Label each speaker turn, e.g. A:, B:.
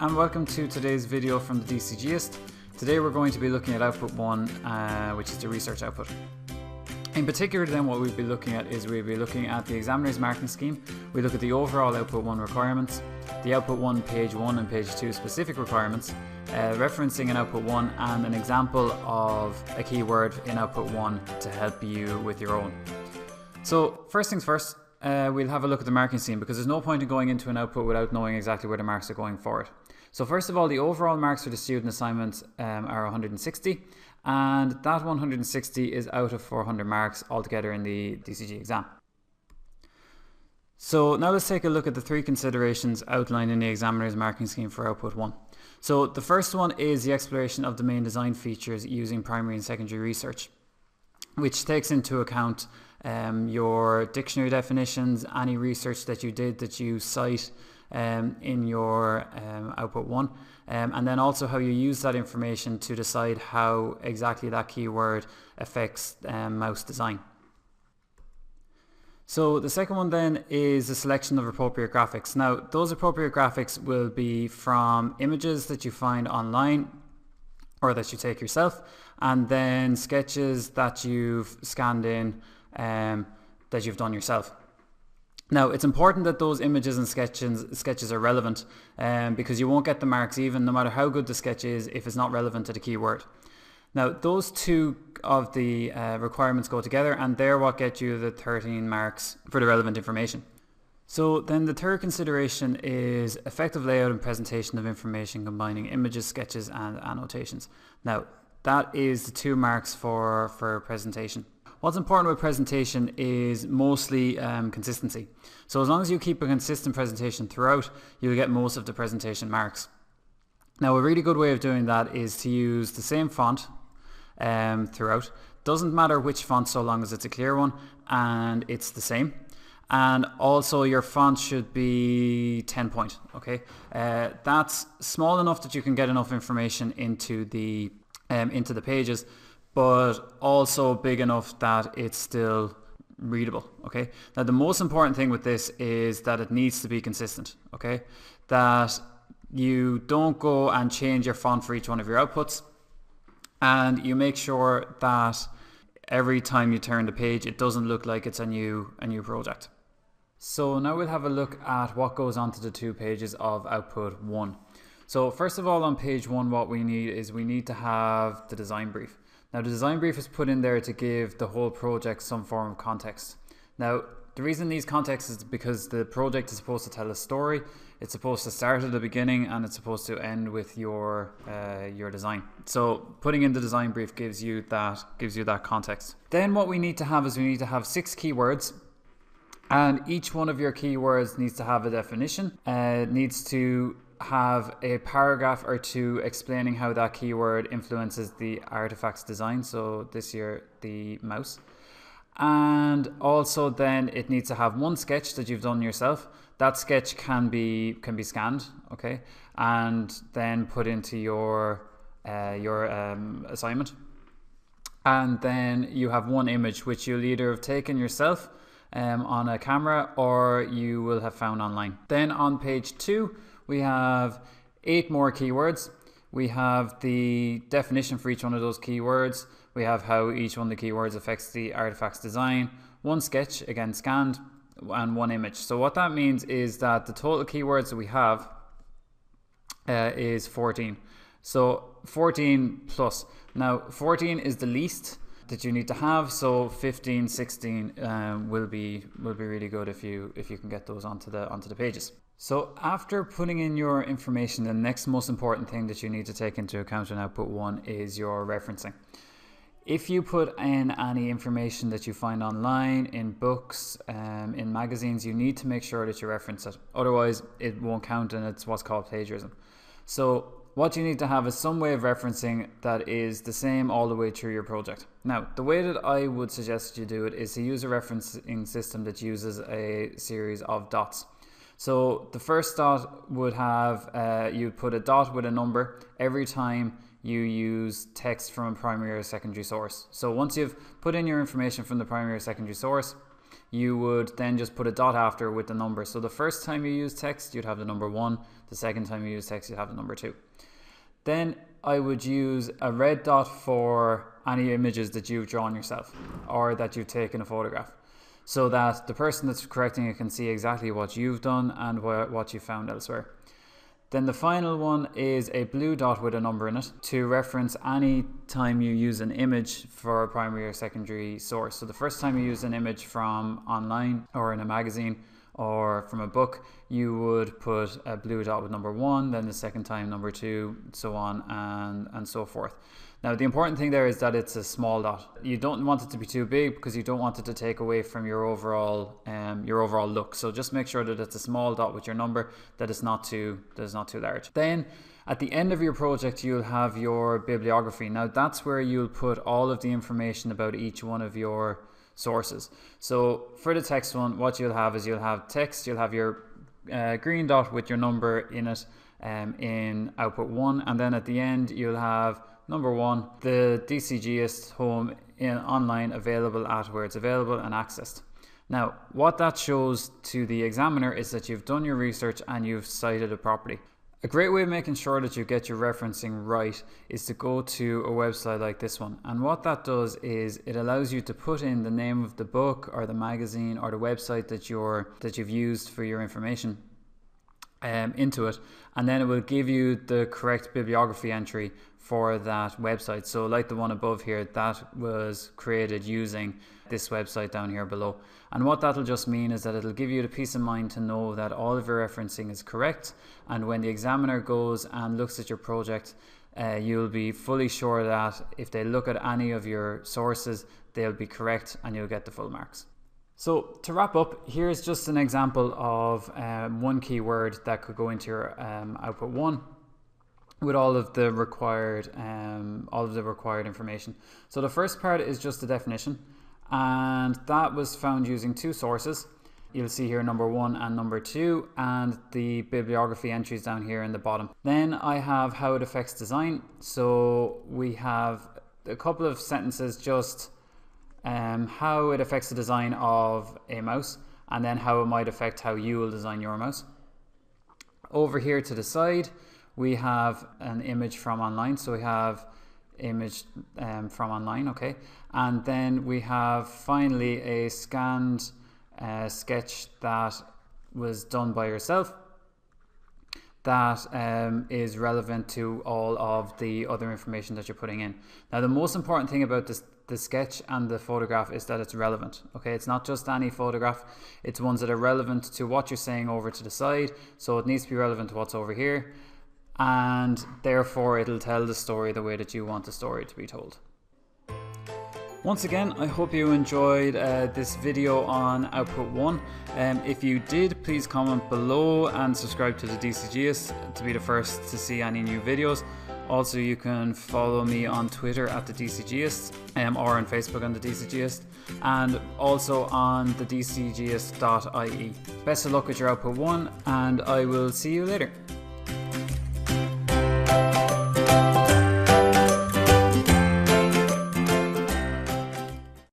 A: and welcome to today's video from the DCGist. Today we're going to be looking at output 1, which is the research output. In particular then what we'll be looking at is we'll be looking at the examiner's marking scheme. We look at the overall output 1 requirements, the output 1 page 1 and page 2 specific requirements, referencing an output 1 and an example of a keyword in output 1 to help you with your own. So first things first, we'll have a look at the marking scheme because there's no point in going into an output without knowing exactly where the marks are going for it. So first of all, the overall marks for the student assignment are 160, and that 160 is out of 400 marks altogether in the DCG exam. So now let's take a look at the three considerations outlined in the examiner's marking scheme for output 1. So the first one is the exploration of the main design features using primary and secondary research, which takes into account your dictionary definitions, any research that you did that you cite in your output 1, and then also how you use that information to decide how exactly that keyword affects mouse design. So the second one then is a selection of appropriate graphics. Now those appropriate graphics will be from images that you find online or that you take yourself, and then sketches that you've scanned in that you've done yourself. Now it's important that those images and sketches are relevant because you won't get the marks even no matter how good the sketch is if it's not relevant to the keyword. Now those two of the requirements go together and they're what get you the 13 marks for the relevant information. So then the third consideration is effective layout and presentation of information combining images, sketches and annotations. Now that is the 2 marks for presentation. What's important with presentation is mostly consistency. So as long as you keep a consistent presentation throughout, you'll get most of the presentation marks. Now a really good way of doing that is to use the same font throughout. Doesn't matter which font so long as it's a clear one and it's the same. And also your font should be 10 point, okay? That's small enough that you can get enough information into the pages, but also big enough that it's still readable, okay? Now the most important thing with this is that it needs to be consistent, okay? That you don't go and change your font for each one of your outputs, and you make sure that every time you turn the page it doesn't look like it's a new project. So now we'll have a look at what goes onto the 2 pages of output 1. So first of all, on page 1 what we need to have the design brief. Now the design brief is put in there to give the whole project some form of context. Now the reason these contexts is because the project is supposed to tell a story. It's supposed to start at the beginning and it's supposed to end with your design. So putting in the design brief gives you that context. Then what we need to have is we need to have 6 keywords, and each one of your keywords needs to have a definition. Needs to have a paragraph or 2 explaining how that keyword influences the artifact's design, so this year the mouse. And also then it needs to have 1 sketch that you've done yourself. That sketch can be scanned, okay, and then put into your assignment. And then you have 1 image which you'll either have taken yourself on a camera or you will have found online. Then on page 2 we have 8 more keywords. We have the definition for each one of those keywords. We have how each one of the keywords affects the artifact's design, 1 sketch, again scanned, and 1 image. So what that means is that the total keywords that we have is 14. So 14 plus. Now 14 is the least that you need to have, so 15, 16 will be really good if you can get those onto the pages. So after putting in your information, the next most important thing that you need to take into account in output 1 is your referencing. If you put in any information that you find online, in books, in magazines, you need to make sure that you reference it. Otherwise it won't count and it's what's called plagiarism. So what you need to have is some way of referencing that is the same all the way through your project. Now the way that I would suggest you do it is to use a referencing system that uses a series of dots. So the first dot would have, you'd put a dot with a number every time you use text from a primary or secondary source. So once you've put in your information from the primary or secondary source, you would then just put a dot after with the number. So the first time you use text, you'd have the number 1. The second time you use text, you'd have the number 2. Then I would use a red dot for any images that you've drawn yourself or that you've taken a photograph, so that the person that's correcting it can see exactly what you've done and what you found elsewhere. Then the final one is a blue dot with a number in it to reference any time you use an image for a primary or secondary source. So the first time you use an image from online or in a magazine or from a book, you would put a blue dot with number 1, then the second time number 2, so on and so forth. Now the important thing there is that it's a small dot. You don't want it to be too big because you don't want it to take away from your overall look. So just make sure that it's a small dot with your number, that it's not too large. Then at the end of your project, you'll have your bibliography. Now that's where you'll put all of the information about each one of your sources. So for the text one, what you'll have is you'll have text, you'll have your green dot with your number in it in output 1, and then at the end you'll have number 1, the DCGist home online available at where it's available and accessed. Now what that shows to the examiner is that you've done your research and you've cited it properly. A great way of making sure that you get your referencing right is to go to a website like this one, and what that does is it allows you to put in the name of the book or the magazine or the website that you've used for your information into it, and then it will give you the correct bibliography entry for that website. So like the one above here, that was created using this website down here below. And what that'll just mean is that it'll give you the peace of mind to know that all of your referencing is correct, and when the examiner goes and looks at your project, you'll be fully sure that if they look at any of your sources, they'll be correct and you'll get the full marks. So to wrap up, here's just an example of one keyword that could go into your output 1 with all of the required information. So the first part is just the definition, and that was found using 2 sources. You'll see here number 1 and number 2, and the bibliography entries down here in the bottom. Then I have how it affects design. So we have a couple of sentences just how it affects the design of a mouse, and then how it might affect how you will design your mouse. Over here to the side, we have an image from online. So we have image from online, okay, and then we have finally a scanned sketch that was done by yourself that is relevant to all of the other information that you're putting in. Now the most important thing about the sketch and the photograph is that it's relevant. Okay, it's not just any photograph, it's ones that are relevant to what you're saying over to the side, so it needs to be relevant to what's over here, and therefore it'll tell the story the way that you want the story to be told. Once again, I hope you enjoyed this video on output 1. If you did, please comment below and subscribe to the DCGist to be the first to see any new videos. Also, you can follow me on Twitter at the DCGist or on Facebook on the DCGist, and also on the DCGist.ie. Best of luck with your output 1, and I will see you later.